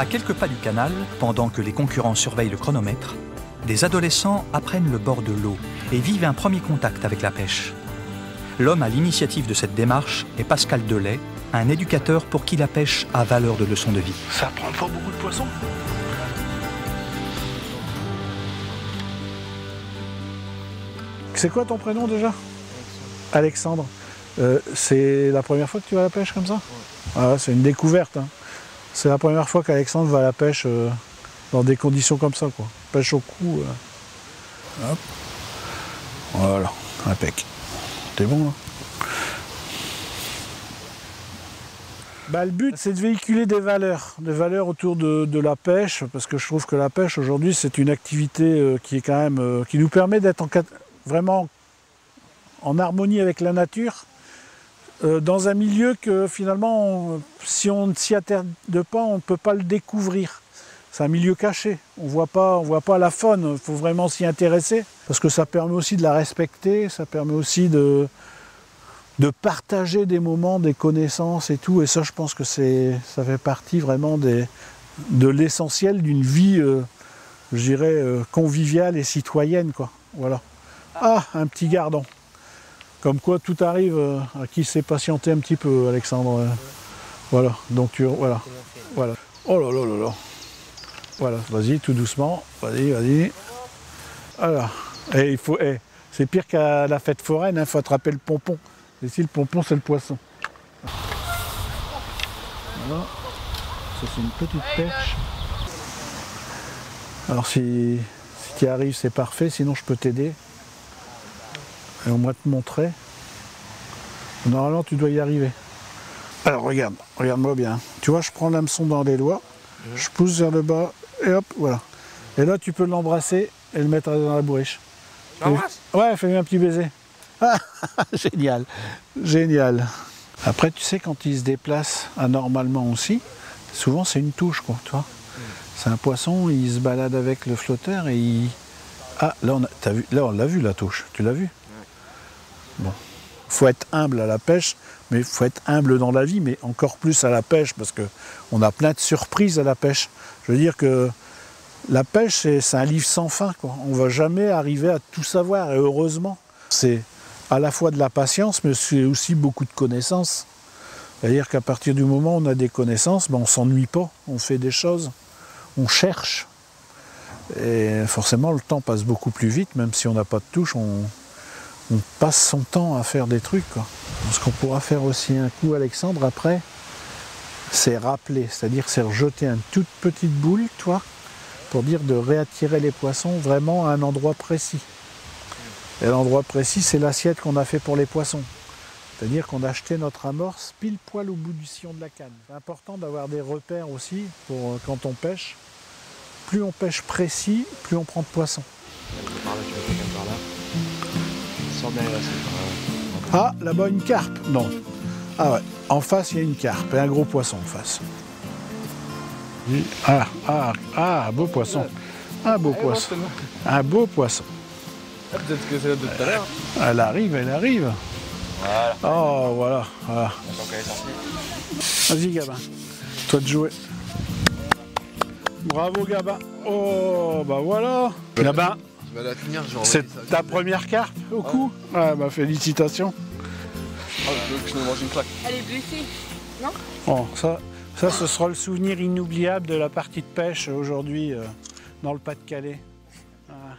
À quelques pas du canal, pendant que les concurrents surveillent le chronomètre, des adolescents apprennent le bord de l'eau et vivent un premier contact avec la pêche. L'homme à l'initiative de cette démarche est Pascal Delay, un éducateur pour qui la pêche a valeur de leçon de vie. Ça prend pas beaucoup de poissons. C'est quoi ton prénom déjà? Alexandre. C'est la première fois que tu vas à la pêche comme ça? Ouais. Ah, c'est une découverte. Hein. C'est la première fois qu'Alexandre va à la pêche dans des conditions comme ça, quoi. Pêche au cou. Hop. Voilà, impec. T'es bon là? Bah, le but, c'est de véhiculer des valeurs autour de la pêche, parce que je trouve que la pêche aujourd'hui, c'est une activité qui est quand même, qui nous permet d'être vraiment en harmonie avec la nature, dans un milieu que finalement, si on ne s'y attarde pas, on ne peut pas le découvrir. C'est un milieu caché, on voit pas la faune, il faut vraiment s'y intéresser, parce que ça permet aussi de la respecter, ça permet aussi de partager des moments, des connaissances et tout, et ça je pense que ça fait partie vraiment de l'essentiel d'une vie, je dirais, conviviale et citoyenne, quoi. Voilà. Ah, un petit gardon. Comme quoi tout arrive à qui sait patienter un petit peu, Alexandre. Voilà, donc voilà. Voilà. Oh là là là là. Voilà, vas-y, tout doucement. Vas-y, vas-y. Voilà. Et c'est pire qu'à la fête foraine, il faut attraper le pompon. Ici, le pompon, c'est le poisson. Voilà. Ça, c'est une petite perche. Alors, si tu y arrives, c'est parfait. Sinon, je peux t'aider. Et on va te montrer. Normalement, tu dois y arriver. Alors, regarde-moi bien. Tu vois, je prends l'hameçon dans les doigts, je pousse vers le bas, et hop, voilà. Et là, tu peux l'embrasser et le mettre dans la bourriche. Ouais, fais-lui un petit baiser. Ah, génial, génial. Après, tu sais, quand il se déplace anormalement aussi, souvent c'est une touche, quoi, tu vois. C'est un poisson, il se balade avec le flotteur et il... Ah, là, on l'a vu, la touche. Tu l'as vu? Bon. Il faut être humble à la pêche, mais il faut être humble dans la vie, mais encore plus à la pêche, parce qu'on a plein de surprises à la pêche. Je veux dire que la pêche, c'est un livre sans fin, quoi. On ne va jamais arriver à tout savoir, et heureusement. C'est à la fois de la patience, mais c'est aussi beaucoup de connaissances. C'est-à-dire qu'à partir du moment où on a des connaissances, ben on ne s'ennuie pas, on fait des choses, on cherche. Et forcément, le temps passe beaucoup plus vite, même si on n'a pas de touche, on passe son temps à faire des trucs, quoi. Ce qu'on pourra faire aussi un coup, Alexandre, après, c'est rappeler, c'est-à-dire c'est rejeter une toute petite boule, toi, pour dire de réattirer les poissons vraiment à un endroit précis. Et l'endroit précis, c'est l'assiette qu'on a fait pour les poissons. C'est-à-dire qu'on a jeté notre amorce pile poil au bout du sillon de la canne. C'est important d'avoir des repères aussi pour quand on pêche. Plus on pêche précis, plus on prend de poissons. Ah, là-bas une carpe? Non. Ah ouais, en face il y a une carpe et un gros poisson en face. Un beau poisson. Un beau poisson. Un beau poisson. Peut-être que c'est là de tout à l'heure. Elle arrive. Voilà. Oh, voilà. Vas-y, Gabin. Toi de jouer. Bravo, Gabin. Oh, bah voilà. Gabin, c'est ta première carpe au cou? Ah, bah félicitations. Ah, je veux que je me mange une claque. Elle est blessée, non? Oh, ça, ce sera le souvenir inoubliable de la partie de pêche aujourd'hui dans le Pas-de-Calais. Voilà.